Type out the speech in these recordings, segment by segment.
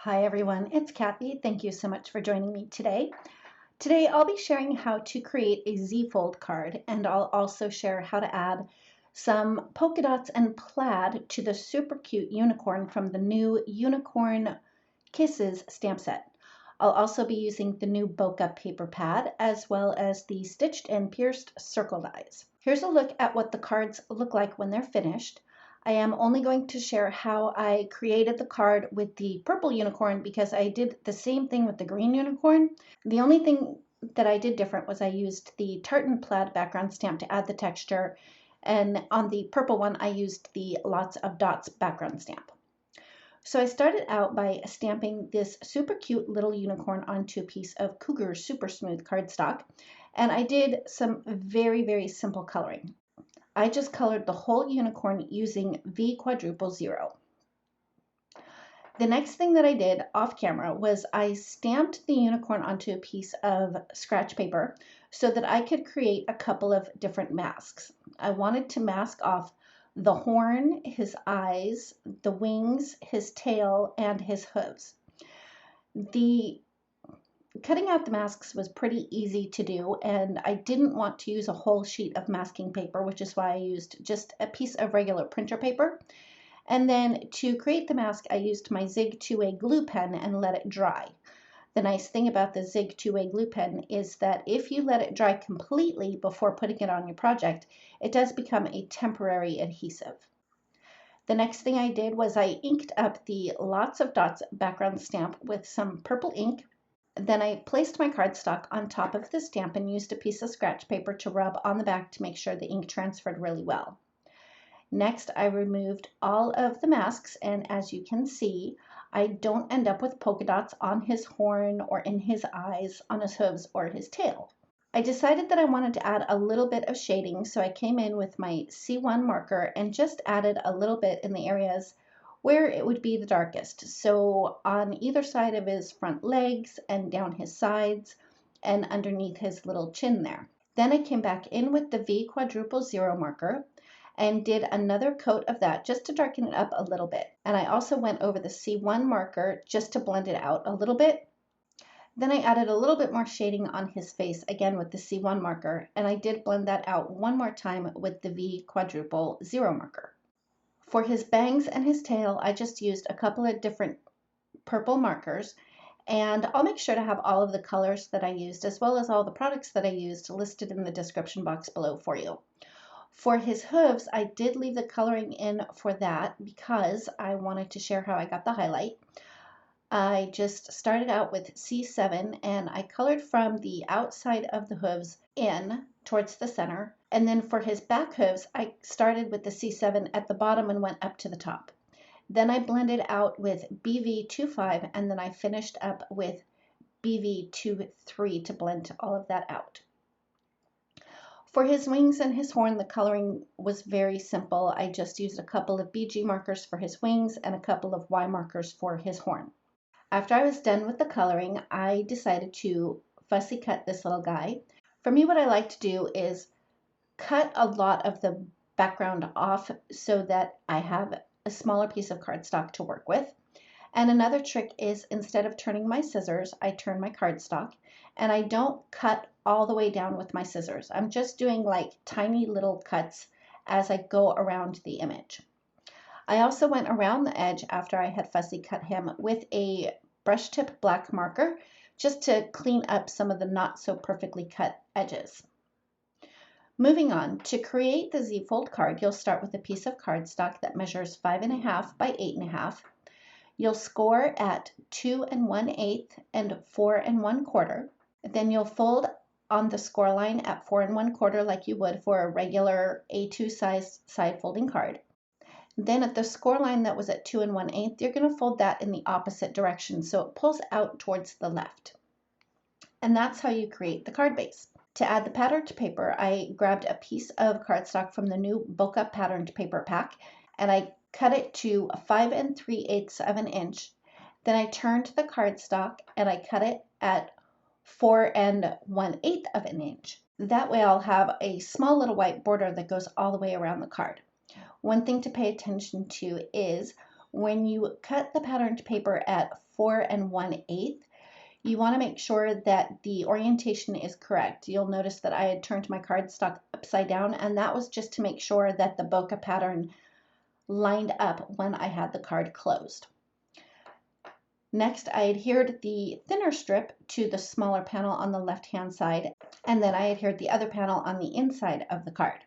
Hi everyone, it's Kathy. Thank you so much for joining me today. Today I'll be sharing how to create a Z-fold card, and I'll also share how to add some polka dots and plaid to the super cute unicorn from the new Unicorn Kisses stamp set. I'll also be using the new bokeh paper pad as well as the stitched and pierced circle dies. Here's a look at what the cards look like when they're finished. I am only going to share how I created the card with the purple unicorn because I did the same thing with the green unicorn. The only thing that I did different was I used the tartan plaid background stamp to add the texture, and on the purple one I used the lots of dots background stamp. So I started out by stamping this super cute little unicorn onto a piece of Cougar super smooth cardstock, and I did some very simple coloring. I just colored the whole unicorn using V quadruple 0. The next thing that I did off camera was I stamped the unicorn onto a piece of scratch paper so that I could create a couple of different masks. I wanted to mask off the horn, his eyes, the wings, his tail, and his hooves. The cutting out the masks was pretty easy to do, and I didn't want to use a whole sheet of masking paper, which is why I used just a piece of regular printer paper. And then to create the mask, I used my Zig 2A glue pen and let it dry. The nice thing about the Zig 2A glue pen is that if you let it dry completely before putting it on your project, it does become a temporary adhesive. The next thing I did was I inked up the lots of dots background stamp with some purple ink. Then I placed my cardstock on top of the stamp and used a piece of scratch paper to rub on the back to make sure the ink transferred really well. Next, I removed all of the masks, and as you can see, I don't end up with polka dots on his horn or in his eyes, on his hooves, or his tail. I decided that I wanted to add a little bit of shading, so I came in with my C1 marker and just added a little bit in the areas where it would be the darkest. So on either side of his front legs and down his sides and underneath his little chin there. Then I came back in with the V quadruple 0 marker and did another coat of that just to darken it up a little bit. And I also went over the C1 marker just to blend it out a little bit. Then I added a little bit more shading on his face, again with the C1 marker, and I did blend that out one more time with the V quadruple 0 marker. For his bangs and his tail, I just used a couple of different purple markers, and I'll make sure to have all of the colors that I used as well as all the products that I used listed in the description box below for you. For his hooves, I did leave the coloring in for that because I wanted to share how I got the highlight. I just started out with C7 and I colored from the outside of the hooves in towards the center. And then for his back hooves, I started with the C7 at the bottom and went up to the top. Then I blended out with BV25 and then I finished up with BV23 to blend all of that out. For his wings and his horn, the coloring was very simple. I just used a couple of BG markers for his wings and a couple of Y markers for his horn. After I was done with the coloring, I decided to fussy cut this little guy. For me, what I like to do is cut a lot of the background off so that I have a smaller piece of cardstock to work with. And another trick is instead of turning my scissors, I turn my cardstock, and I don't cut all the way down with my scissors. I'm just doing like tiny little cuts as I go around the image. I also went around the edge after I had fussy cut him with a brush tip black marker just to clean up some of the not so perfectly cut edges. Moving on, to create the Z-fold card, you'll start with a piece of cardstock that measures 5.5 by 8.5. You'll score at 2 1/8 and 4 1/4. Then you'll fold on the score line at 4 1/4 like you would for a regular A2 size side folding card. Then at the score line that was at 2 1/8, you're going to fold that in the opposite direction so it pulls out towards the left. And that's how you create the card base. To add the patterned paper, I grabbed a piece of cardstock from the new bokeh patterned paper pack and I cut it to 5 3/8 of an inch. Then I turned the cardstock and I cut it at 4 1/8 of an inch. That way I'll have a small little white border that goes all the way around the card. One thing to pay attention to is When you cut the patterned paper at 4 1/8, you want to make sure that the orientation is correct. You'll notice that I had turned my cardstock upside down, and that was just to make sure that the bokeh pattern lined up when I had the card closed. Next, I adhered the thinner strip to the smaller panel on the left-hand side, and then I adhered the other panel on the inside of the card.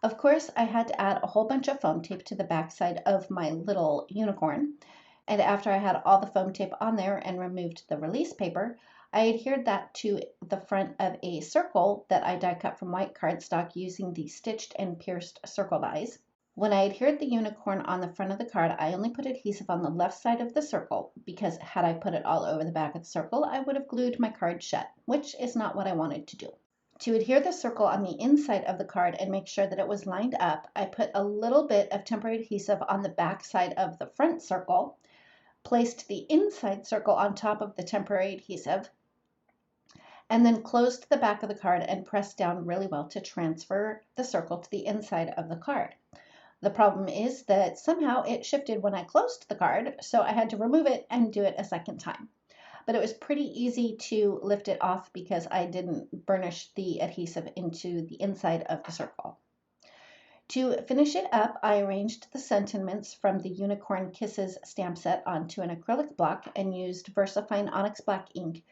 Of course, I had to add a whole bunch of foam tape to the back side of my little unicorn, and after I had all the foam tape on there and removed the release paper, I adhered that to the front of a circle that I die cut from white cardstock using the stitched and pierced circle dies. When I adhered the unicorn on the front of the card, I only put adhesive on the left side of the circle because had I put it all over the back of the circle, I would have glued my card shut, which is not what I wanted to do. To adhere the circle on the inside of the card and make sure that it was lined up, I put a little bit of temporary adhesive on the back side of the front circle, placed the inside circle on top of the temporary adhesive, and then closed the back of the card and pressed down really well to transfer the circle to the inside of the card. The problem is that somehow it shifted when I closed the card, so I had to remove it and do it a second time. But it was pretty easy to lift it off because I didn't burnish the adhesive into the inside of the circle. To finish it up, I arranged the sentiments from the Unicorn Kisses stamp set onto an acrylic block and used VersaFine Onyx Black ink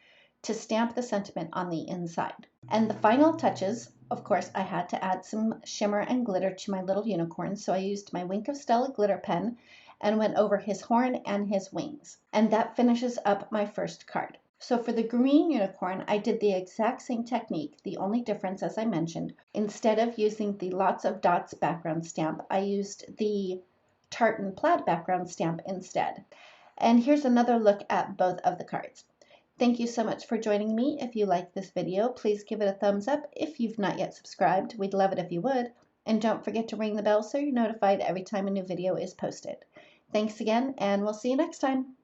to stamp the sentiment on the inside. And the final touches, of course, I had to add some shimmer and glitter to my little unicorn, so I used my Wink of Stella glitter pen and went over his horn and his wings. And that finishes up my first card. So for the green unicorn, I did the exact same technique. The only difference, as I mentioned, instead of using the Lots of Dots background stamp, I used the tartan plaid background stamp instead. And here's another look at both of the cards. Thank you so much for joining me. If you like this video, please give it a thumbs up. If you've not yet subscribed, we'd love it if you would. And don't forget to ring the bell so you're notified every time a new video is posted. Thanks again, and we'll see you next time.